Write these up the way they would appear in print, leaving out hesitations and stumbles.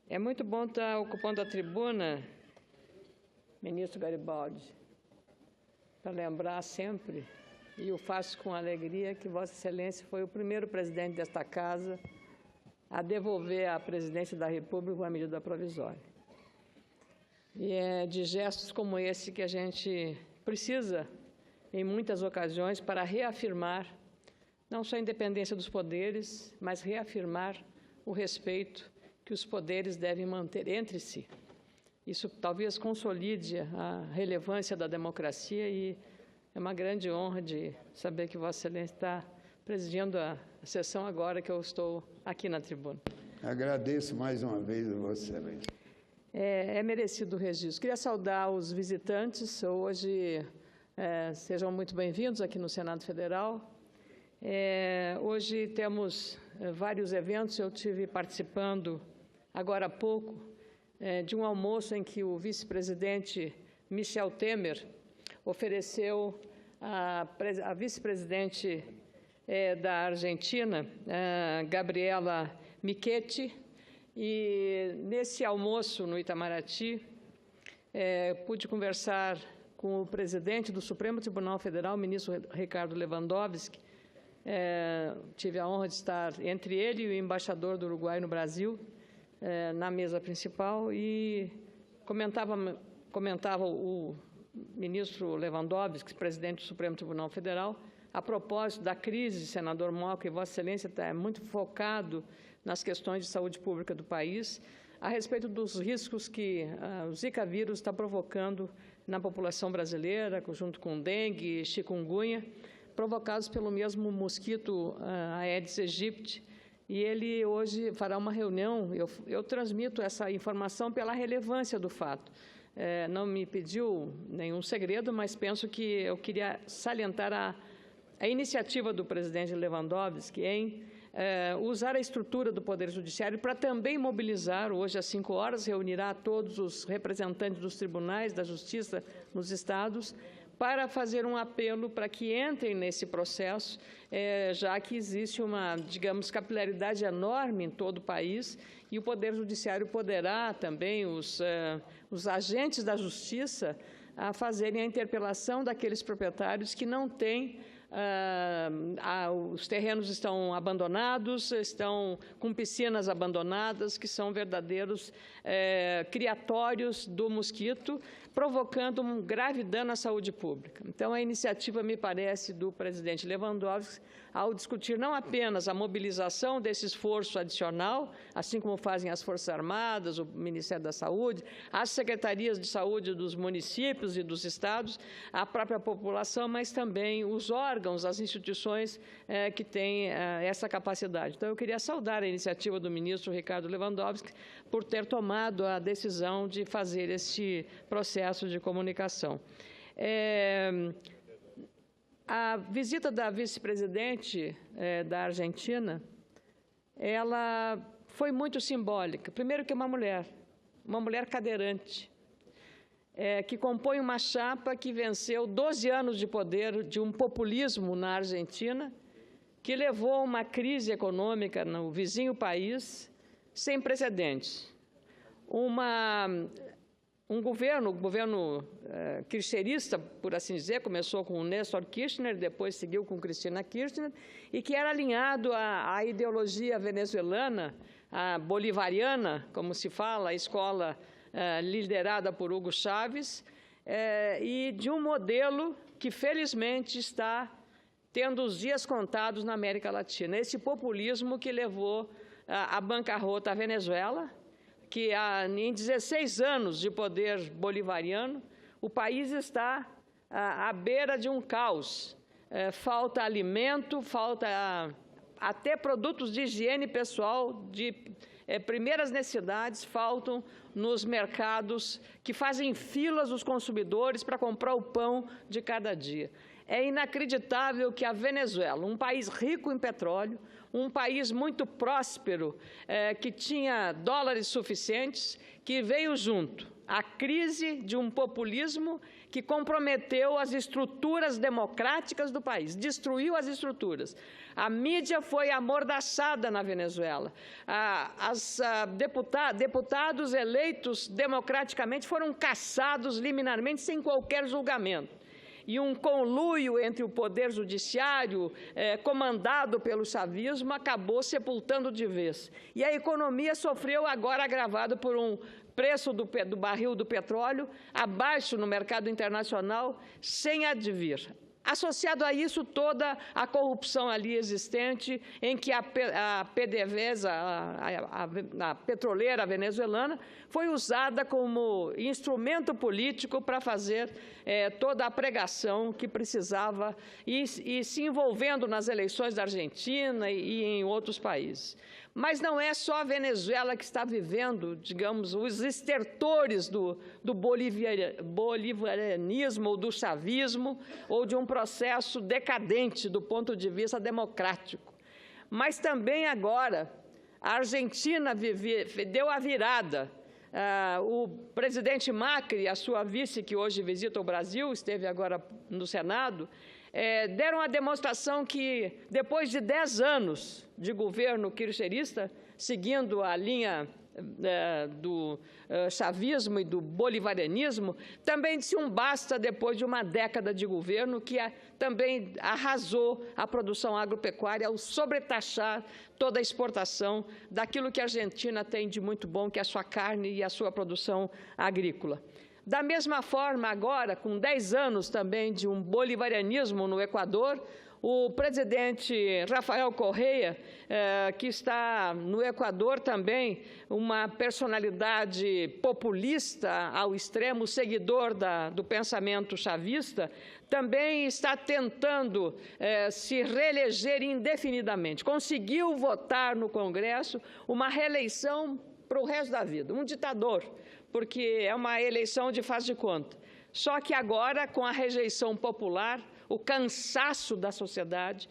É muito bom estar ocupando a tribuna, ministro Garibaldi, para lembrar sempre, e o faço com alegria, que Vossa Excelência foi o primeiro presidente desta Casa a devolver à Presidência da República uma medida provisória. E é de gestos como esse que a gente precisa, em muitas ocasiões, para reafirmar não só a independência dos poderes, mas reafirmar o respeito que os poderes devem manter entre si. Isso talvez consolide a relevância da democracia e é uma grande honra de saber que Vossa Excelência está presidindo a sessão agora que eu estou aqui na tribuna. Agradeço mais uma vez a Vossa Excelência. É merecido o registro. Queria saudar os visitantes. Hoje, sejam muito bem-vindos aqui no Senado Federal. Hoje temos vários eventos. Eu estive participando agora há pouco de um almoço em que o vice-presidente Michel Temer ofereceu à vice-presidente da Argentina, Gabriela Michetti, e nesse almoço no Itamaraty pude conversar com o presidente do Supremo Tribunal Federal, o ministro Ricardo Lewandowski. Tive a honra de estar entre ele e o embaixador do Uruguai no Brasil, na mesa principal, e comentava o ministro Lewandowski, presidente do Supremo Tribunal Federal, a propósito da crise, senador Moca, e Vossa Excelência está muito focado nas questões de saúde pública do país, a respeito dos riscos que o Zika vírus está provocando na população brasileira, junto com dengue e chikungunya, provocados pelo mesmo mosquito Aedes aegypti. E ele hoje fará uma reunião, eu transmito essa informação pela relevância do fato. Não me pediu nenhum segredo, mas penso que eu queria salientar a iniciativa do presidente Lewandowski em usar a estrutura do Poder Judiciário para também mobilizar, hoje às 5 horas, reunirá todos os representantes dos tribunais, da Justiça nos estados, para fazer um apelo para que entrem nesse processo, já que existe uma, digamos, capilaridade enorme em todo o país, e o Poder Judiciário poderá também, os agentes da Justiça, a fazerem a interpelação daqueles proprietários que não têm, os terrenos estão abandonados, estão com piscinas abandonadas, que são verdadeiros criatórios do mosquito, provocando um grave dano à saúde pública. Então, a iniciativa, me parece, do presidente Lewandowski, ao discutir não apenas a mobilização desse esforço adicional, assim como fazem as Forças Armadas, o Ministério da Saúde, as secretarias de saúde dos municípios e dos estados, a própria população, mas também os órgãos, as instituições que têm essa capacidade. Então, eu queria saudar a iniciativa do ministro Ricardo Lewandowski por ter tomado a decisão de fazer este processo de comunicação. A visita da vice-presidente da Argentina, ela foi muito simbólica. Primeiro que é uma mulher cadeirante, que compõe uma chapa que venceu 12 anos de poder de um populismo na Argentina, que levou a uma crise econômica no vizinho país sem precedentes. Um governo kirchnerista, por assim dizer, começou com o Néstor Kirchner, depois seguiu com Cristina Kirchner, e que era alinhado à ideologia venezuelana, a bolivariana, como se fala, a escola liderada por Hugo Chávez, e de um modelo que, felizmente, está tendo os dias contados na América Latina. Esse populismo que levou à bancarrota a Venezuela, que em 16 anos de poder bolivariano, o país está à beira de um caos. Falta alimento, falta até produtos de higiene pessoal, de primeiras necessidades, faltam nos mercados que fazem filas os consumidores para comprar o pão de cada dia. É inacreditável que a Venezuela, um país rico em petróleo, um país muito próspero, que tinha dólares suficientes, que veio junto a crise de um populismo que comprometeu as estruturas democráticas do país, destruiu as estruturas. A mídia foi amordaçada na Venezuela. Deputados eleitos democraticamente foram cassados liminarmente sem qualquer julgamento. E um conluio entre o poder judiciário, comandado pelo chavismo, acabou sepultando de vez. E a economia sofreu, agora agravado por um preço do barril do petróleo abaixo no mercado internacional, sem advir. Associado a isso, toda a corrupção ali existente, em que a PDVSA, a petroleira venezuelana, foi usada como instrumento político para fazer toda a pregação que precisava e se envolvendo nas eleições da Argentina e em outros países. Mas não é só a Venezuela que está vivendo, digamos, os estertores do bolivarianismo ou do chavismo ou de um processo decadente do ponto de vista democrático. Mas também agora a Argentina deu a virada. O presidente Macri, a sua vice, que hoje visita o Brasil, esteve agora no Senado, deram a demonstração que, depois de 10 anos de governo kirchnerista, seguindo a linha do chavismo e do bolivarianismo, também disse um basta depois de uma década de governo que também arrasou a produção agropecuária ao sobretaxar toda a exportação daquilo que a Argentina tem de muito bom, que é a sua carne e a sua produção agrícola. Da mesma forma, agora, com 10 anos também de um bolivarianismo no Equador, o presidente Rafael Correa, que está no Equador também, uma personalidade populista ao extremo, seguidor do pensamento chavista, também está tentando se reeleger indefinidamente. Conseguiu votar no Congresso uma reeleição para o resto da vida, um ditador, porque é uma eleição de faz de conta. Só que agora, com a rejeição popular, o cansaço da sociedade,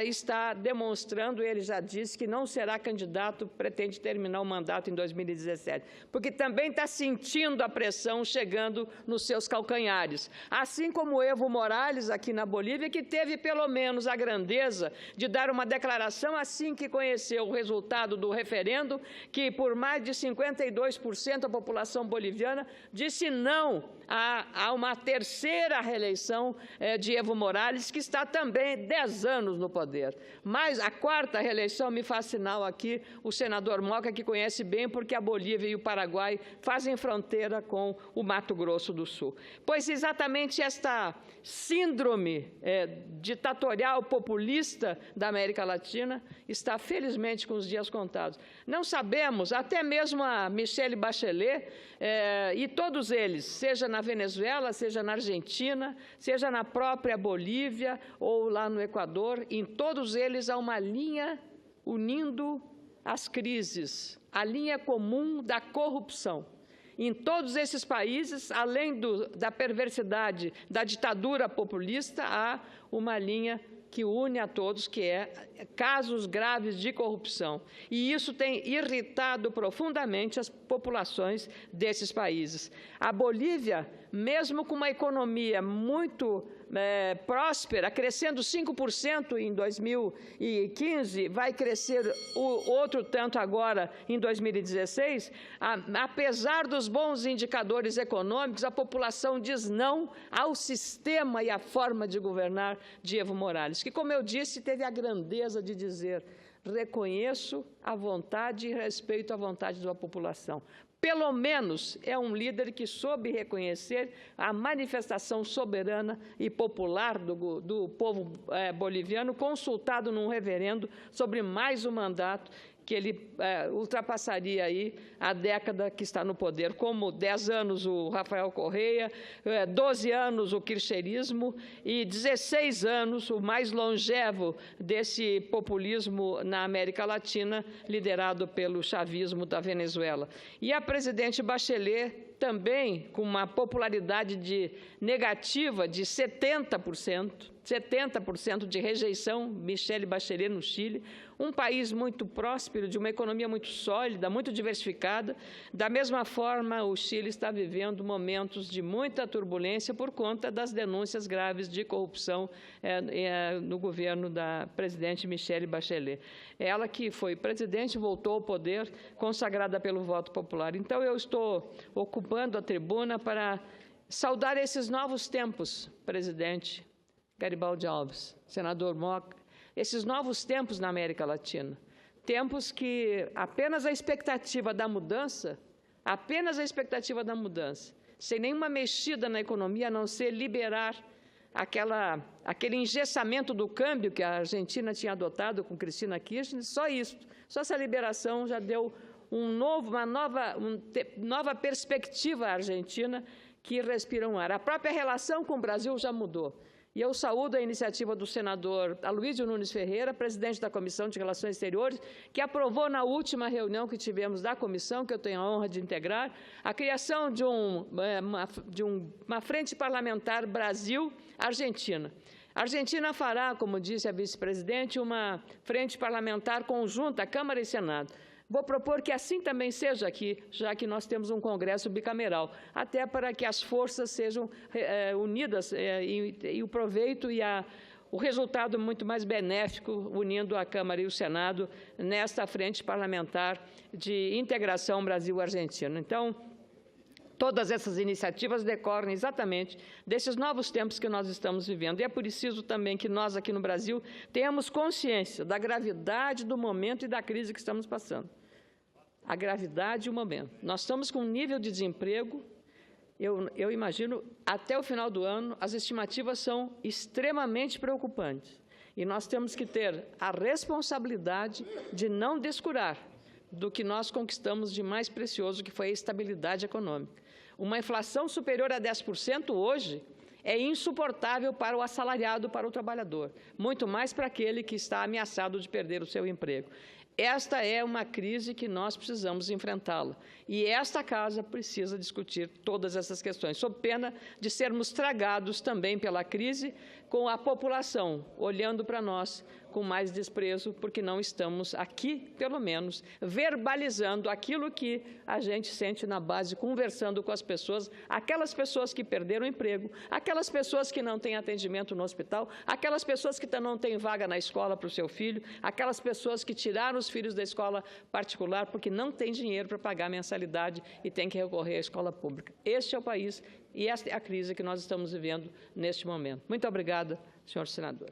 está demonstrando, ele já disse, que não será candidato, pretende terminar o mandato em 2017, porque também está sentindo a pressão chegando nos seus calcanhares. Assim como Evo Morales, aqui na Bolívia, que teve pelo menos a grandeza de dar uma declaração assim que conheceu o resultado do referendo, que por mais de 52% da população boliviana disse não a uma terceira reeleição de Evo Morales, que está também 10 anos no poder. Mas a quarta reeleição, me faz sinal aqui o senador Moca, que conhece bem, porque a Bolívia e o Paraguai fazem fronteira com o Mato Grosso do Sul. Pois exatamente esta síndrome ditatorial populista da América Latina está, felizmente, com os dias contados. Não sabemos, até mesmo a Michelle Bachelet e todos eles, seja na Venezuela, seja na Argentina, seja na própria Bolívia ou lá no Equador, em todos eles há uma linha unindo as crises, a linha comum da corrupção. Em todos esses países, além da perversidade da ditadura populista, há uma linha que une a todos, que é casos graves de corrupção. E isso tem irritado profundamente as populações desses países. A Bolívia, mesmo com uma economia muito próspera, crescendo 5% em 2015, vai crescer outro tanto agora em 2016, apesar dos bons indicadores econômicos, a população diz não ao sistema e à forma de governar de Evo Morales, que, como eu disse, teve a grandeza de dizer: reconheço a vontade e respeito a vontade da população. Pelo menos é um líder que soube reconhecer a manifestação soberana e popular do povo boliviano, consultado num referendo sobre mais um mandato, que ele ultrapassaria aí a década que está no poder, como 10 anos o Rafael Correa, 12 anos o kirchnerismo e 16 anos o mais longevo desse populismo na América Latina, liderado pelo chavismo da Venezuela. E a presidente Bachelet também com uma popularidade negativa de 70% de rejeição, Michelle Bachelet no Chile, um país muito próspero, de uma economia muito sólida, muito diversificada. Da mesma forma, o Chile está vivendo momentos de muita turbulência por conta das denúncias graves de corrupção no governo da presidente Michelle Bachelet. Ela que foi presidente, voltou ao poder, consagrada pelo voto popular. Então, eu estou ocupando a tribuna para saudar esses novos tempos, presidente Garibaldi Alves, senador Moca, esses novos tempos na América Latina, tempos que apenas a expectativa da mudança, sem nenhuma mexida na economia, a não ser liberar aquele engessamento do câmbio que a Argentina tinha adotado com Cristina Kirchner, só isso, só essa liberação já deu uma nova perspectiva à Argentina que respira um ar. A própria relação com o Brasil já mudou. E eu saúdo a iniciativa do senador Aloysio Nunes Ferreira, presidente da Comissão de Relações Exteriores, que aprovou na última reunião que tivemos da comissão, que eu tenho a honra de integrar, a criação de uma frente parlamentar Brasil-Argentina. A Argentina fará, como disse a vice-presidente, uma frente parlamentar conjunta, Câmara e Senado. Vou propor que assim também seja aqui, já que nós temos um Congresso bicameral, até para que as forças sejam unidas e o proveito e o resultado muito mais benéfico, unindo a Câmara e o Senado nesta frente parlamentar de integração Brasil-Argentina. Então, todas essas iniciativas decorrem exatamente desses novos tempos que nós estamos vivendo. E é preciso também que nós, aqui no Brasil, tenhamos consciência da gravidade do momento e da crise que estamos passando. A gravidade e o momento. Nós estamos com um nível de desemprego, eu imagino, até o final do ano, as estimativas são extremamente preocupantes. E nós temos que ter a responsabilidade de não descurar do que nós conquistamos de mais precioso, que foi a estabilidade econômica. Uma inflação superior a 10% hoje é insuportável para o assalariado, para o trabalhador, muito mais para aquele que está ameaçado de perder o seu emprego. Esta é uma crise que nós precisamos enfrentá-la. E esta Casa precisa discutir todas essas questões, sob pena de sermos tragados também pela crise, com a população olhando para nós com mais desprezo, porque não estamos aqui, pelo menos, verbalizando aquilo que a gente sente na base, conversando com as pessoas, aquelas pessoas que perderam o emprego, aquelas pessoas que não têm atendimento no hospital, aquelas pessoas que não têm vaga na escola para o seu filho, aquelas pessoas que tiraram os filhos da escola particular porque não têm dinheiro para pagar a mensalidade e têm que recorrer à escola pública. Este é o país e esta é a crise que nós estamos vivendo neste momento. Muito obrigada, senhor senador.